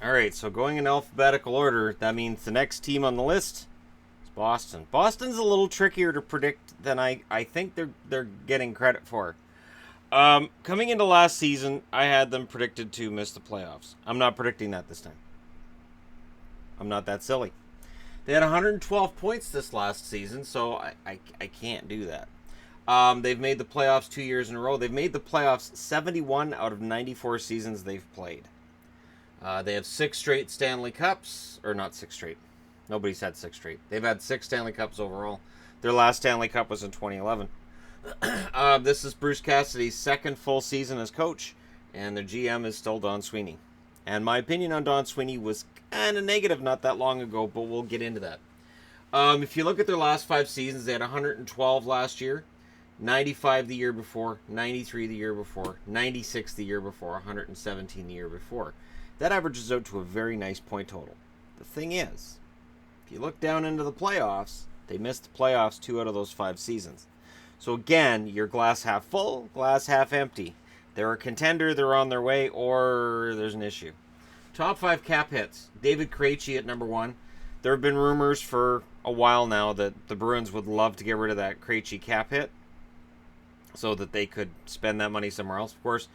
All right, so going in alphabetical order, that means the next team on the list is Boston. Boston's a little trickier to predict than I think they're getting credit for. Coming into last season, I had them predicted to miss the playoffs. I'm not predicting that this time. I'm not that silly. They had 112 points this last season, so I can't do that. They've made the playoffs 2 years in a row. They've made the playoffs 71 out of 94 seasons they've played. They have 6 straight Stanley Cups, or not 6 straight. Nobody's had 6 straight. They've had 6 Stanley Cups overall. Their last Stanley Cup was in 2011. This is Bruce Cassidy's second full season as coach, and their GM is still Don Sweeney. And my opinion on Don Sweeney was kind of negative not that long ago, but we'll get into that. If you look at their last 5 seasons, they had 112 last year, 95 the year before, 93 the year before, 96 the year before, 117 the year before. That averages out to a very nice point total. The thing is, if you look down into the playoffs, they missed the playoffs 2 out of those 5 seasons. So again, you're glass half full, glass half empty. They're a contender, they're on their way, or there's an issue. Top 5 cap hits. David Krejci at number 1. There have been rumors for a while now that the Bruins would love to get rid of that Krejci cap hit so that they could spend that money somewhere else. Of course,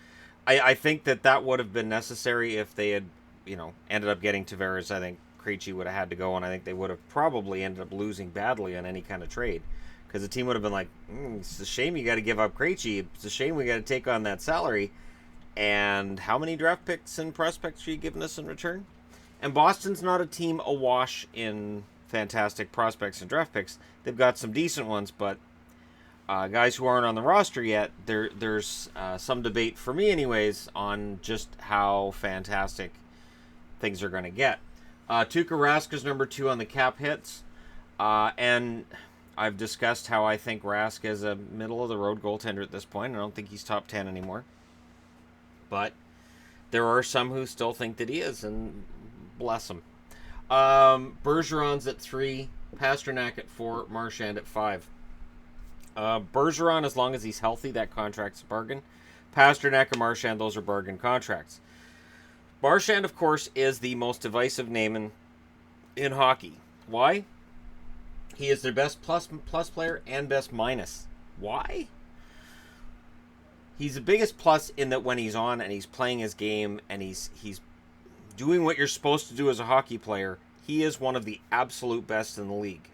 I think that would have been necessary if they had, ended up getting Tavares. I think Krejci would have had to go, and I think they would have probably ended up losing badly on any kind of trade. Because the team would have been like, it's a shame you got to give up Krejci. It's a shame we got to take on that salary. And how many draft picks and prospects are you giving us in return? And Boston's not a team awash in fantastic prospects and draft picks. They've got some decent ones, but guys who aren't on the roster yet, there's some debate, for me anyways, on just how fantastic things are going to get. Tuukka Rask is number 2 on the cap hits. And I've discussed how I think Rask is a middle-of-the-road goaltender at this point. I don't think he's top 10 anymore. But there are some who still think that he is, and bless them. Bergeron's at 3, Pasternak at 4, Marchand at 5. Bergeron, as long as he's healthy, that contract's a bargain. Pasternak and Marchand, those are bargain contracts. Marchand, of course, is the most divisive name in hockey. Why? He is their best plus player and best minus. Why? He's the biggest plus in that when he's on and he's playing his game and he's doing what you're supposed to do as a hockey player, he is one of the absolute best in the league.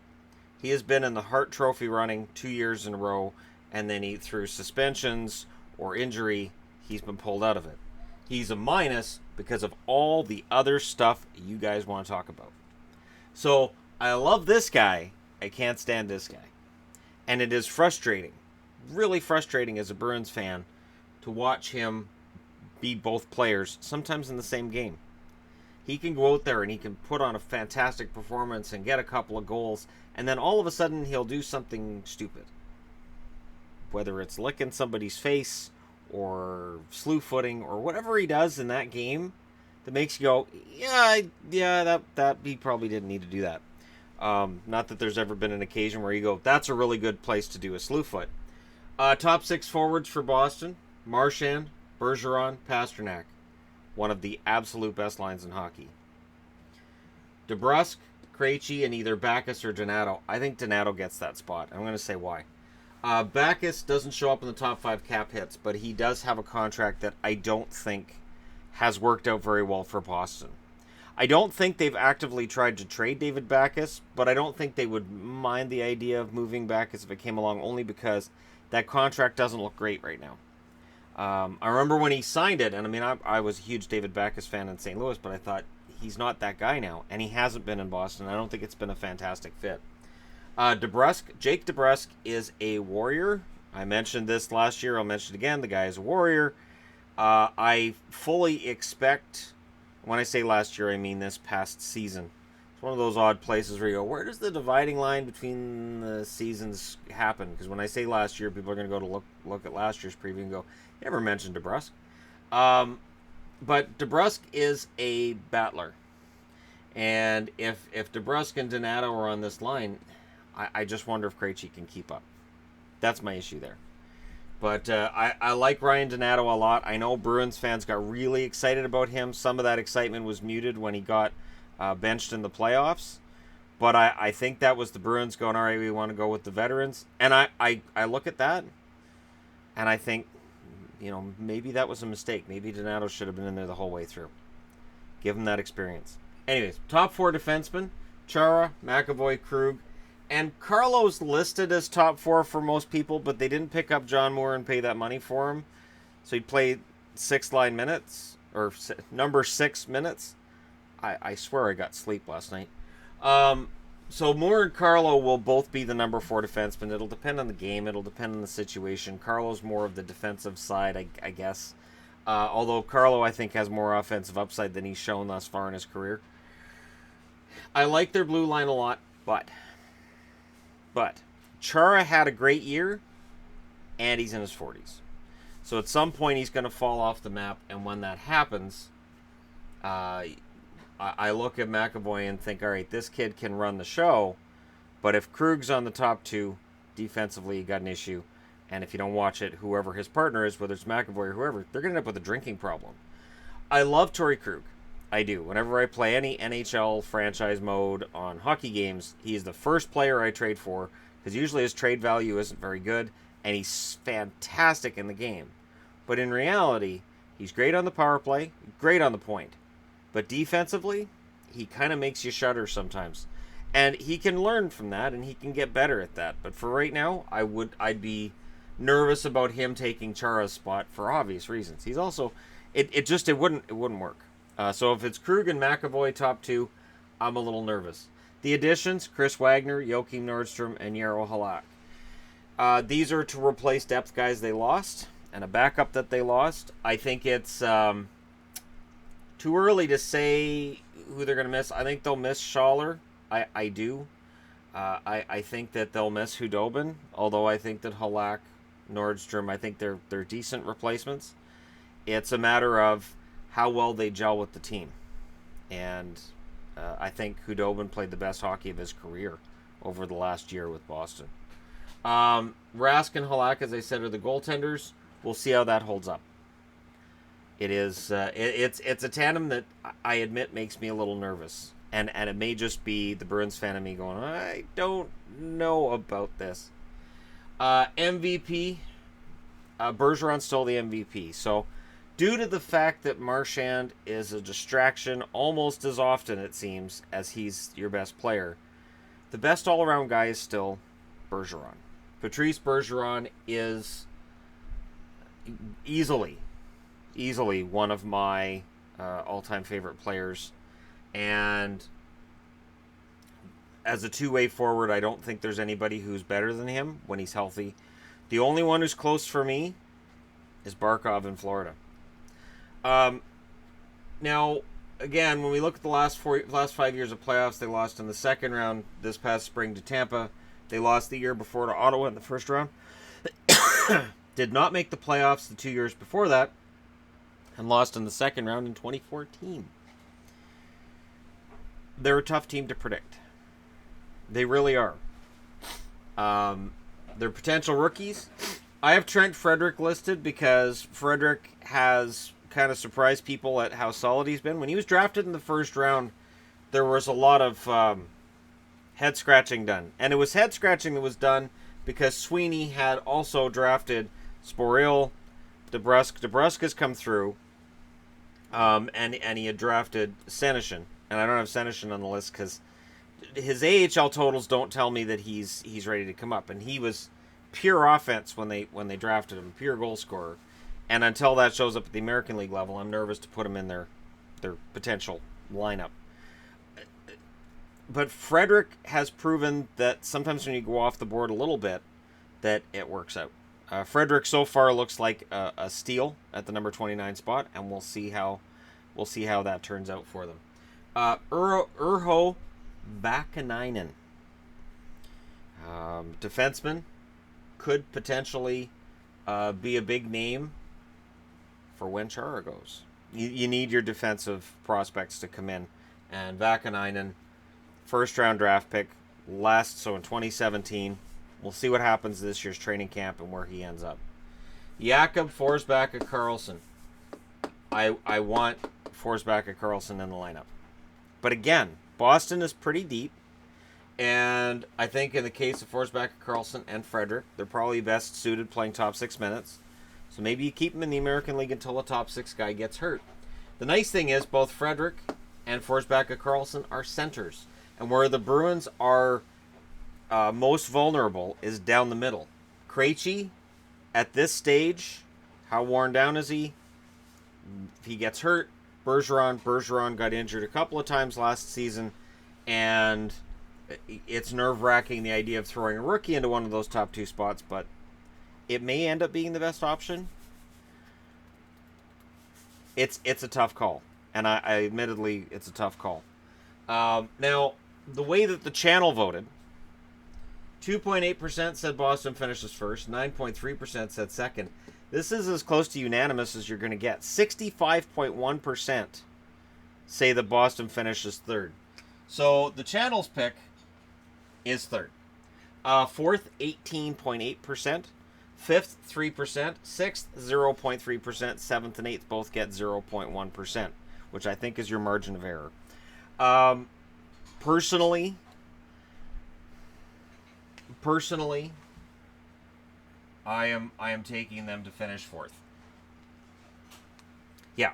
He has been in the Hart Trophy running 2 years in a row, and then through suspensions or injury, he's been pulled out of it. He's a minus because of all the other stuff you guys want to talk about. So, I love this guy. I can't stand this guy. And it is frustrating, really frustrating as a Bruins fan, to watch him be both players, sometimes in the same game. He can go out there and he can put on a fantastic performance and get a couple of goals, and then all of a sudden he'll do something stupid. Whether it's licking somebody's face or slew footing or whatever he does in that game that makes you go, that he probably didn't need to do that. Not that there's ever been an occasion where you go, that's a really good place to do a slew foot. Top 6 forwards for Boston: Marchand, Bergeron, Pasternak. One of the absolute best lines in hockey. DeBrusk, Krejci, and either Backes or Donato. I think Donato gets that spot. I'm going to say why. Backes doesn't show up in the top 5 cap hits, but he does have a contract that I don't think has worked out very well for Boston. I don't think they've actively tried to trade David Backes, but I don't think they would mind the idea of moving Backes if it came along, only because that contract doesn't look great right now. I remember when he signed it, and I was a huge David Backes fan in St. Louis, but I thought, he's not that guy now, and he hasn't been in Boston. I don't think it's been a fantastic fit. Jake DeBrusk is a warrior. I mentioned this last year. I'll mention it again. The guy is a warrior. I fully expect, when I say last year, I mean this past season. It's one of those odd places where you go, where does the dividing line between the seasons happen? Because when I say last year, people are going to go to look at last year's preview and go, you never mentioned DeBrusk. But DeBrusk is a battler. And if DeBrusk and Donato are on this line, I just wonder if Krejci can keep up. That's my issue there. But I like Ryan Donato a lot. I know Bruins fans got really excited about him. Some of that excitement was muted when he got benched in the playoffs. But I think that was the Bruins going, all right, we want to go with the veterans. And I look at that, and I think, maybe that was a mistake. Maybe Donato should have been in there the whole way through. Give him that experience. Anyways, top 4 defensemen, Chara, McAvoy, Krug. And Carlo's listed as top 4 for most people, but they didn't pick up John Moore and pay that money for him. So he played 6-line minutes, or number 6 minutes. I swear I got sleep last night. So Moore and Carlo will both be the number 4 defenseman. It'll depend on the game. It'll depend on the situation. Carlo's more of the defensive side, I guess. Although Carlo, I think, has more offensive upside than he's shown thus far in his career. I like their blue line a lot, but Chara had a great year, and he's in his 40s. So at some point, he's going to fall off the map, and when that happens, I look at McAvoy and think, all right, this kid can run the show, but if Krug's on the top 2, defensively, you got an issue, and if you don't watch it, whoever his partner is, whether it's McAvoy or whoever, they're going to end up with a drinking problem. I love Torrey Krug. I do. Whenever I play any NHL franchise mode on hockey games, he's the first player I trade for, because usually his trade value isn't very good, and he's fantastic in the game. But in reality, he's great on the power play, great on the point. But defensively, he kind of makes you shudder sometimes. And he can learn from that, and he can get better at that. But for right now, I'd be nervous about him taking Chara's spot for obvious reasons. He's also, it wouldn't work. So if it's Krug and McAvoy top 2, I'm a little nervous. The additions, Chris Wagner, Joachim Nordstrom, and Jaro Halak. These are to replace depth guys they lost, and a backup that they lost. I think it's too early to say who they're going to miss. I think they'll miss Schaller. I do. I think that they'll miss Hudobin, although I think that Halak, Nordstrom, I think they're decent replacements. It's a matter of how well they gel with the team. And I think Hudobin played the best hockey of his career over the last year with Boston. Rask and Halak, as I said, are the goaltenders. We'll see how that holds up. It is it's a tandem that I admit makes me a little nervous. And it may just be the Bruins fan of me going, I don't know about this. MVP, Bergeron's still the MVP. So due to the fact that Marchand is a distraction almost as often, it seems, as he's your best player, the best all-around guy is still Bergeron. Patrice Bergeron is easily one of my all-time favorite players. And as a two-way forward, I don't think there's anybody who's better than him when he's healthy. The only one who's close for me is Barkov in Florida. Now, again, when we look at the last 5 years of playoffs, they lost in the second round this past spring to Tampa. They lost the year before to Ottawa in the first round. Did not make the playoffs the 2 years before that, and lost in the second round in 2014. They're a tough team to predict. They really are. They're potential rookies. I have Trent Frederick listed because Frederick has kind of surprised people at how solid he's been. When he was drafted in the first round, there was a lot of head scratching done. And it was head scratching that was done because Sweeney had also drafted Sporil, DeBrusk. DeBrusk has come through, and he had drafted Senyshyn. And I don't have Senyshyn on the list because his AHL totals don't tell me that he's ready to come up. And he was pure offense when they drafted him, pure goal scorer. And until that shows up at the American League level, I'm nervous to put him in their potential lineup. But Frederick has proven that sometimes when you go off the board a little bit, that it works out. Frederick so far looks like a steal at the number 29 spot, and we'll see how that turns out for them. Urho Vakanainen, defenseman, could potentially be a big name for when Chara goes. You need your defensive prospects to come in, and Vakanainen, first round draft pick, in 2017. We'll see what happens this year's training camp and where he ends up. Jakob Forsbacka Karlsson. I want Forsbacka Karlsson in the lineup. But again, Boston is pretty deep. And I think in the case of Forsbacka Karlsson and Frederick, they're probably best suited playing top 6 minutes. So maybe you keep them in the American League until a top 6 guy gets hurt. The nice thing is both Frederick and Forsbacka Karlsson are centers. And where the Bruins are most vulnerable is down the middle. Krejci, at this stage, how worn down is he? If he gets hurt, Bergeron got injured a couple of times last season, and it's nerve-wracking the idea of throwing a rookie into one of those top 2 spots, but it may end up being the best option. It's a tough call, and I admittedly, it's a tough call. Now, the way that the channel voted, 2.8% said Boston finishes first, 9.3% said second. This is as close to unanimous as you're going to get. 65.1% say that Boston finishes third. So the channel's pick is third. Fourth, 18.8%. Fifth, 3%. Sixth, 0.3%. Seventh and eighth both get 0.1%, which I think is your margin of error. Personally, I am taking them to finish fourth. Yeah.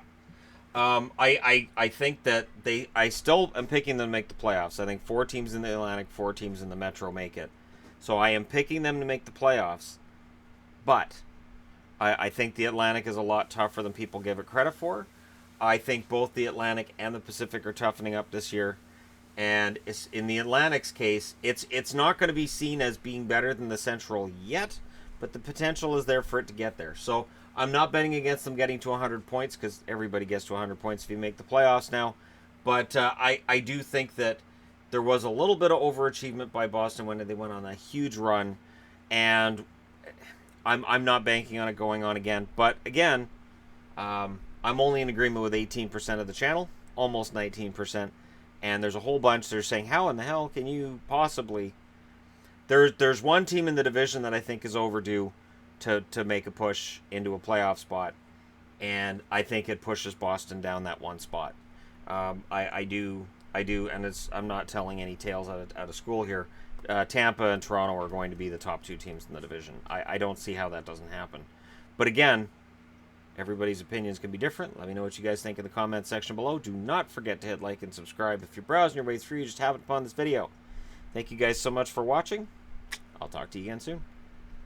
I think that I still am picking them to make the playoffs. I think 4 teams in the Atlantic, 4 teams in the Metro make it. So I am picking them to make the playoffs. But I think the Atlantic is a lot tougher than people give it credit for. I think both the Atlantic and the Pacific are toughening up this year. And in the Atlantic's case, it's not going to be seen as being better than the Central yet, but the potential is there for it to get there. So I'm not betting against them getting to 100 points because everybody gets to 100 points if you make the playoffs now. But I do think that there was a little bit of overachievement by Boston when they went on a huge run, and I'm not banking on it going on again. But again, I'm only in agreement with 18% of the channel, almost 19%. And there's a whole bunch that are saying, how in the hell can you possibly... There's one team in the division that I think is overdue to make a push into a playoff spot. And I think it pushes Boston down that one spot. I do, and I'm not telling any tales out of school here. Tampa and Toronto are going to be the top 2 teams in the division. I don't see how that doesn't happen. But again, everybody's opinions can be different. Let me know what you guys think in the comment section below. Do not forget to hit like and subscribe. If you're browsing your way through, you just haven't found this video. Thank you guys so much for watching. I'll talk to you again soon.